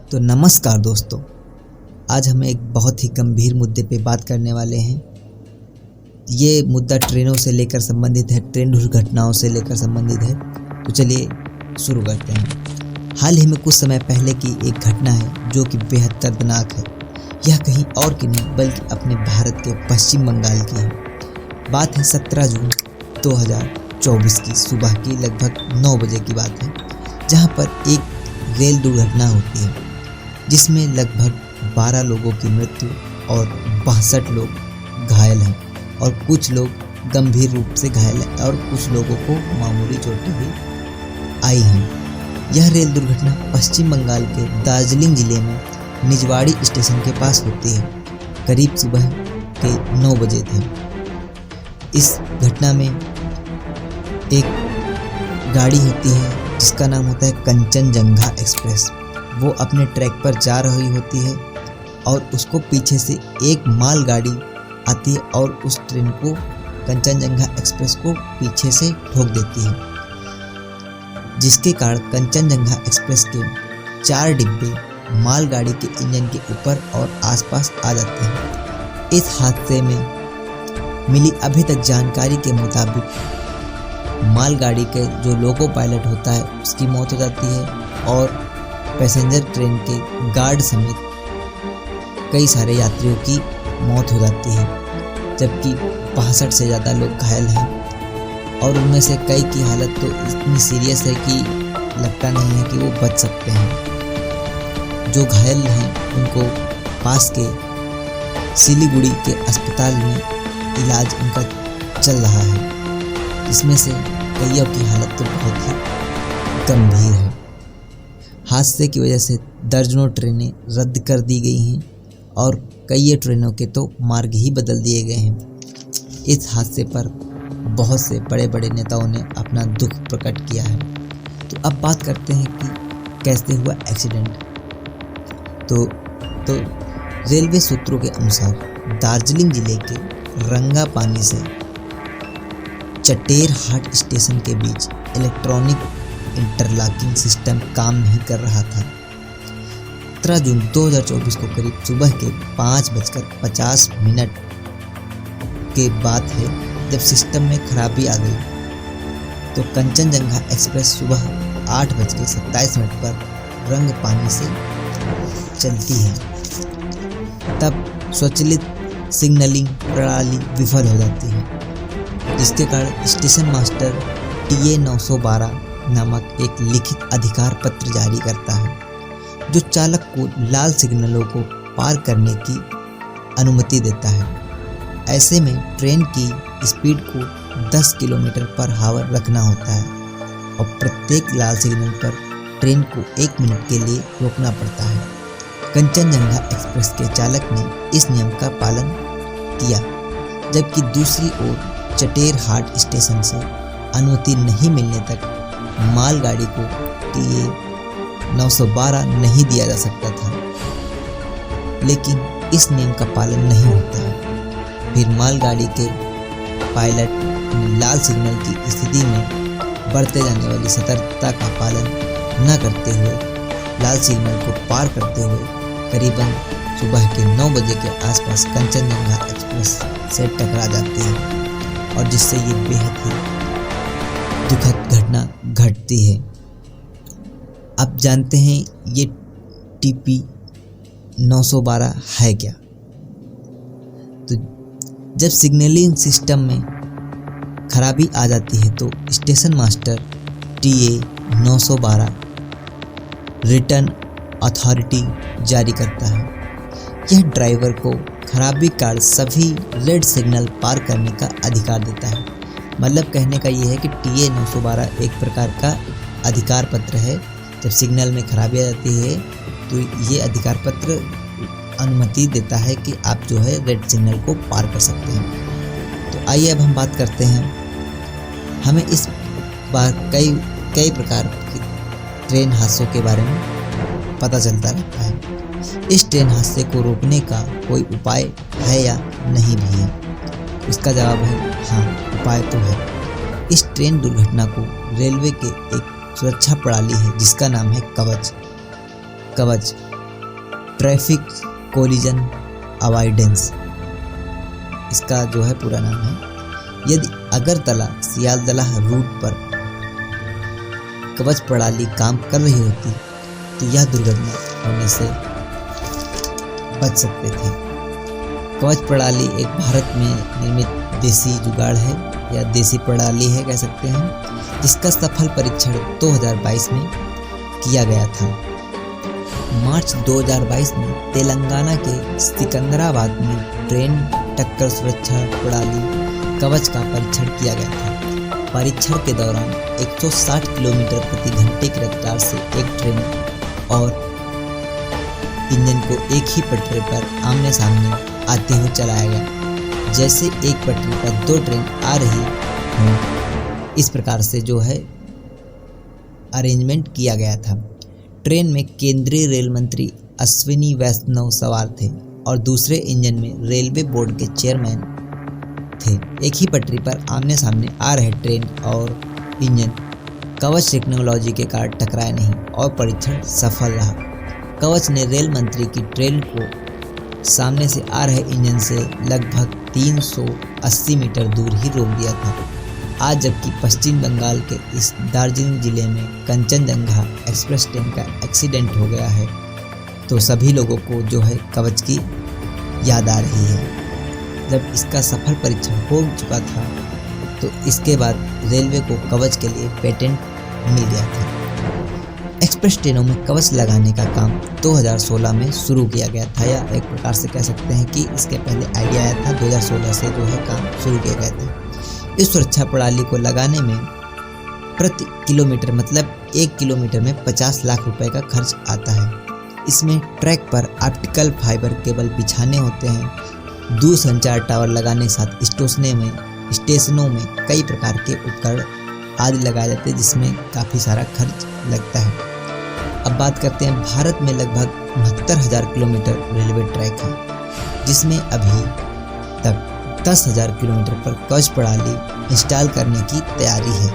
तो नमस्कार दोस्तों, आज हम एक बहुत ही गंभीर मुद्दे पे बात करने वाले हैं। ये मुद्दा ट्रेनों से लेकर संबंधित है, ट्रेन दुर्घटनाओं से लेकर संबंधित है। तो चलिए शुरू करते हैं। हाल ही में कुछ समय पहले की एक घटना है जो कि बेहद दर्दनाक है। यह कहीं और की नहीं बल्कि अपने भारत के पश्चिम बंगाल की है। बात है 17 जून 2024 की सुबह की लगभग 9 बजे की बात है, जहाँ पर एक रेल दुर्घटना होती है जिसमें लगभग 12 लोगों की मृत्यु और 62 लोग घायल हैं और कुछ लोग गंभीर रूप से घायल हैं और कुछ लोगों को मामूली चोटें भी आई हैं। यह रेल दुर्घटना पश्चिम बंगाल के दार्जिलिंग जिले में निजवाड़ी स्टेशन के पास होती है। करीब सुबह के 9 बजे थे। इस घटना में एक गाड़ी होती है जिसका नाम होता है कंचनजंगा एक्सप्रेस। वो अपने ट्रैक पर जा रही होती है और उसको पीछे से एक मालगाड़ी आती है और उस ट्रेन को, कंचनजंगा एक्सप्रेस को पीछे से ठोक देती है, जिसके कारण कंचनजंगा एक्सप्रेस के 4 डिब्बे मालगाड़ी के इंजन के ऊपर और आसपास आ जाते हैं। इस हादसे में मिली अभी तक जानकारी के मुताबिक मालगाड़ी के जो लोको पायलट होता है उसकी मौत हो जाती है और पैसेंजर ट्रेन के गार्ड समेत कई सारे यात्रियों की मौत हो जाती है, जबकि 62 से ज़्यादा लोग घायल हैं और उनमें से कई की हालत तो इतनी सीरियस है कि लगता नहीं है कि वो बच सकते हैं। जो घायल हैं उनको पास के सिलीगुड़ी के अस्पताल में इलाज उनका चल रहा है, जिसमें से कईयों की हालत तो बहुत ही गंभीर है। हादसे की वजह से दर्जनों ट्रेनें रद्द कर दी गई हैं और कई ट्रेनों के तो मार्ग ही बदल दिए गए हैं। इस हादसे पर बहुत से बड़े बड़े नेताओं ने अपना दुख प्रकट किया है। तो अब बात करते हैं कि कैसे हुआ एक्सीडेंट। तो रेलवे सूत्रों के अनुसार दार्जिलिंग जिले के रंगापानी से चटेरहाट स्टेशन के बीच इलेक्ट्रॉनिक इंटरलॉकिंग सिस्टम काम नहीं कर रहा था। 17 जून 2024 को करीब सुबह के 5:50 के बात है जब सिस्टम में खराबी आ गई। तो कंचनजंगा एक्सप्रेस सुबह 8:27 पर रंगपानी से चलती है। तब स्वचालित सिग्नलिंग प्रणाली विफल हो जाती है, जिसके कारण स्टेशन मास्टर TA 912 नामक एक लिखित अधिकार पत्र जारी करता है जो चालक को लाल सिग्नलों को पार करने की अनुमति देता है। ऐसे में ट्रेन की स्पीड को 10 किलोमीटर पर आवर रखना होता है और प्रत्येक लाल सिग्नल पर ट्रेन को 1 मिनट के लिए रोकना पड़ता है। कंचनजंगा एक्सप्रेस के चालक ने इस नियम का पालन किया, जबकि दूसरी ओर चटेरहाट स्टेशन से अनुमति नहीं मिलने तक मालगाड़ी को TA 912 नहीं दिया जा सकता था, लेकिन इस नियम का पालन नहीं होता है। फिर मालगाड़ी के पायलट लाल सिग्नल की स्थिति में बरते जाने वाली सतर्कता का पालन न करते हुए लाल सिग्नल को पार करते हुए करीबन सुबह के 9 बजे के आसपास कंचनजंगा एक्सप्रेस से टकरा जाती है और जिससे ये बेहद ही दुखद घटना घटती है। अब जानते हैं ये TP 912 है क्या। तो जब सिग्नलिंग सिस्टम में खराबी आ जाती है तो station master TA 912 return authority जारी करता है। यह ड्राइवर को खराबी कारण सभी रेड सिग्नल पार करने का अधिकार देता है। मतलब कहने का ये है कि TA 912 एक प्रकार का अधिकार पत्र है। जब सिग्नल में खराबी आ जाती है तो ये अधिकार पत्र अनुमति देता है कि आप जो है रेड सिग्नल को पार कर सकते हैं। तो आइए अब हम बात करते हैं। हमें इस बार कई प्रकार के ट्रेन हादसों के बारे में पता चलता रहता है। इस ट्रेन हादसे को रोकने का कोई उपाय है या नहीं भी है? इसका जवाब है हाँ, उपाय तो है। इस ट्रेन दुर्घटना को रेलवे के एक सुरक्षा प्रणाली है जिसका नाम है कवच। ट्रैफिक कोलिजन अवॉइडेंस इसका जो है पूरा नाम है। यदि अगरतला सियालदह रूट पर कवच प्रणाली काम कर रही होती तो यह दुर्घटना होने से बच सकते थे। कवच प्रणाली एक भारत में निर्मित देसी जुगाड़ है या देसी प्रणाली है कह सकते हैं, जिसका सफल परीक्षण 2022 में किया गया था। मार्च 2022 में तेलंगाना के सिकंदराबाद में ट्रेन टक्कर सुरक्षा प्रणाली कवच का परीक्षण किया गया था। परीक्षण के दौरान 160 किलोमीटर प्रति घंटे की रफ्तार से एक ट्रेन और इंजन को एक ही पटरी पर आमने सामने आते हुए चलाया गया, जैसे एक पटरी पर दो ट्रेन आ रही हों। इस प्रकार से जो है अरेंजमेंट किया गया था। ट्रेन में केंद्रीय रेल मंत्री अश्विनी वैष्णव सवार थे और दूसरे इंजन में रेलवे बोर्ड के चेयरमैन थे। एक ही पटरी पर आमने सामने आ रहे ट्रेन और इंजन कवच टेक्नोलॉजी के कारण टकराए नहीं और परीक्षण सफल रहा। कवच ने रेल मंत्री की ट्रेन को सामने से आ रहे इंजन से लगभग 380 मीटर दूर ही रोक दिया था। आज जबकि पश्चिम बंगाल के इस दार्जिलिंग जिले में कंचनजंगा एक्सप्रेस ट्रेन का एक्सीडेंट हो गया है, तो सभी लोगों को जो है कवच की याद आ रही है। जब इसका सफल परीक्षण हो चुका था तो इसके बाद रेलवे को कवच के लिए पेटेंट मिल गया था। एक्सप्रेस ट्रेनों में कवच लगाने का काम 2016 में शुरू किया गया था, या एक प्रकार से कह सकते हैं कि इसके पहले आइडिया आया था। 2016 से जो है काम शुरू किया गया था। इस सुरक्षा प्रणाली को लगाने में प्रति किलोमीटर मतलब 1 किलोमीटर में 50 लाख रुपए का खर्च आता है। इसमें ट्रैक पर ऑप्टिकल फाइबर केबल बिछाने होते हैं। दूरसंचार टावर लगाने के साथ स्टेशनों में कई प्रकार के उपकरण आदि लगाए जाते हैं, जिसमें काफ़ी सारा खर्च लगता है। अब बात करते हैं, भारत में लगभग 69,000 किलोमीटर रेलवे ट्रैक है, जिसमें अभी तक 10,000 किलोमीटर पर कवच प्रणाली इंस्टॉल करने की तैयारी है,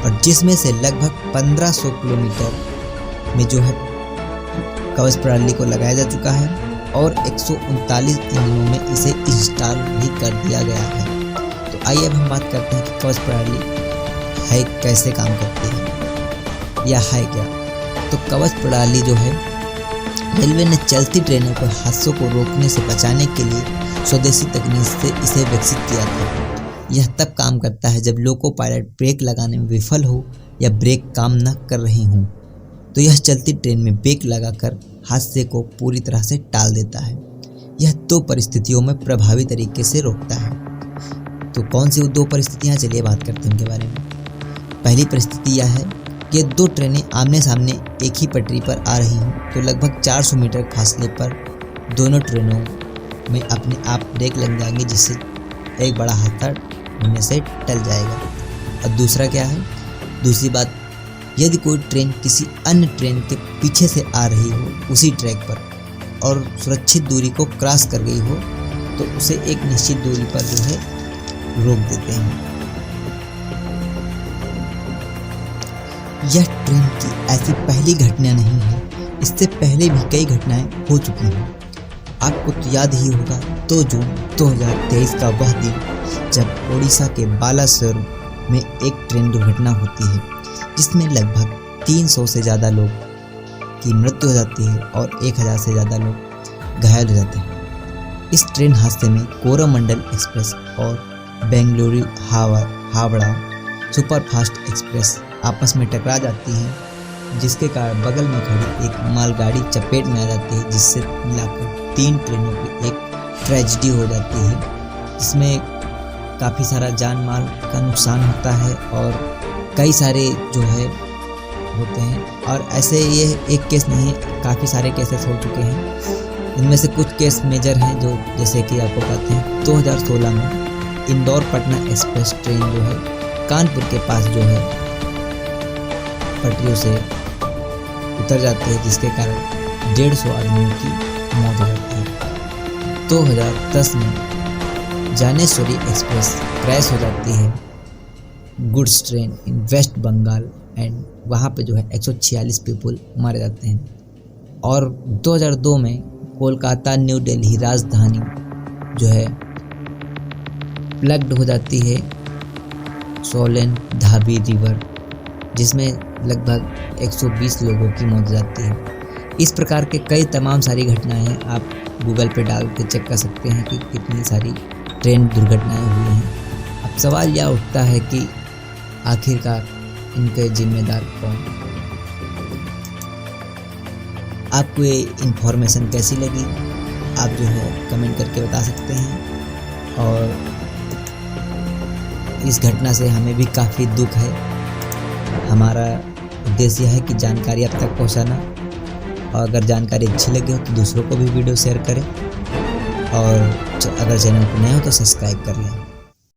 और जिसमें से लगभग 1500 किलोमीटर में जो है कवच प्रणाली को लगाया जा चुका है और 139 इंजनों में इसे इंस्टॉल भी कर दिया गया है। तो आइए अब हम बात करते हैं कि कवच प्रणाली है कैसे काम करती है या है क्या। तो कवच प्रणाली जो है, रेलवे ने चलती ट्रेनों पर हादसों को रोकने से बचाने के लिए स्वदेशी तकनीक से इसे विकसित किया था। यह तब काम करता है जब लोको पायलट ब्रेक लगाने में विफल हो या ब्रेक काम न कर रही हों, तो यह चलती ट्रेन में ब्रेक लगाकर हादसे को पूरी तरह से टाल देता है। यह दो परिस्थितियों में प्रभावी तरीके से रोकता है। तो कौन सी वो दो परिस्थितियाँ, चलिए बात करते हैं उनके बारे में। पहली परिस्थिति यह है कि दो ट्रेनें आमने सामने एक ही पटरी पर आ रही हों, तो लगभग 400 मीटर फासले पर दोनों ट्रेनों में अपने आप ब्रेक लग जाएंगे, जिससे एक बड़ा हादसा होने से टल जाएगा। और दूसरा क्या है, दूसरी बात, यदि कोई ट्रेन किसी अन्य ट्रेन के पीछे से आ रही हो उसी ट्रैक पर और सुरक्षित दूरी को क्रॉस कर गई हो, तो उसे एक निश्चित दूरी पर जो है रोक देते हैं। यह ट्रेन की ऐसी पहली घटना नहीं है, इससे पहले भी कई घटनाएं हो चुकी हैं। आपको तो याद ही होगा 2 जून 2023 का वह दिन जब ओडिशा के बालासोर में एक ट्रेन दुर्घटना होती है, जिसमें लगभग 300 से ज़्यादा लोग की मृत्यु हो जाती है और 1000 से ज़्यादा लोग घायल हो जाते हैं। इस ट्रेन हादसे में कोरोमंडल एक्सप्रेस और बेंगलुरु हावड़ा सुपरफास्ट एक्सप्रेस आपस में टकरा जाती हैं, जिसके कारण बगल में खड़ी एक मालगाड़ी चपेट में आ जाती है, जिससे मिलाकर 3 ट्रेनों की एक ट्रेजेडी हो जाती है, जिसमें काफ़ी सारा जान माल का नुकसान होता है और कई सारे जो है होते हैं। और ऐसे ये एक केस नहीं है, काफ़ी सारे केसेस हो चुके हैं। इनमें से कुछ केस मेजर हैं, जो जैसे कि आपको कहते हैं 2016 में इंदौर पटना एक्सप्रेस ट्रेन जो है कानपुर के पास जो है पटरियों से उतर जाती है, जिसके कारण 150 आदमियों की मौत हो जाती है। 2010 में जानेश्वरी एक्सप्रेस क्रैश हो जाती है, goods train in West Bengal, and वहाँ पे जो है 146 पीपल मारे जाते हैं। और 2002 में कोलकाता न्यू दिल्ली राजधानी जो है प्लग्ड हो जाती है सोलन धाबी रिवर, जिसमें लगभग 120 लोगों की मौत हो जाती है। इस प्रकार के कई तमाम सारी घटनाएं आप गूगल पे डाल के चेक कर सकते हैं कि कितनी सारी ट्रेन दुर्घटनाएं हुई हैं। अब सवाल यह उठता है कि आखिरकार इनके जिम्मेदार कौन? आपको ये इन्फॉर्मेशन कैसी लगी आप जो है कमेंट करके बता सकते हैं। और इस घटना से हमें भी काफ़ी दुख है। हमारा उद्देश्य यह है कि जानकारी आप तक पहुंचाना, और अगर जानकारी अच्छी लगी हो तो दूसरों को भी वीडियो शेयर करें, और अगर चैनल पर नए हो तो सब्सक्राइब कर लें।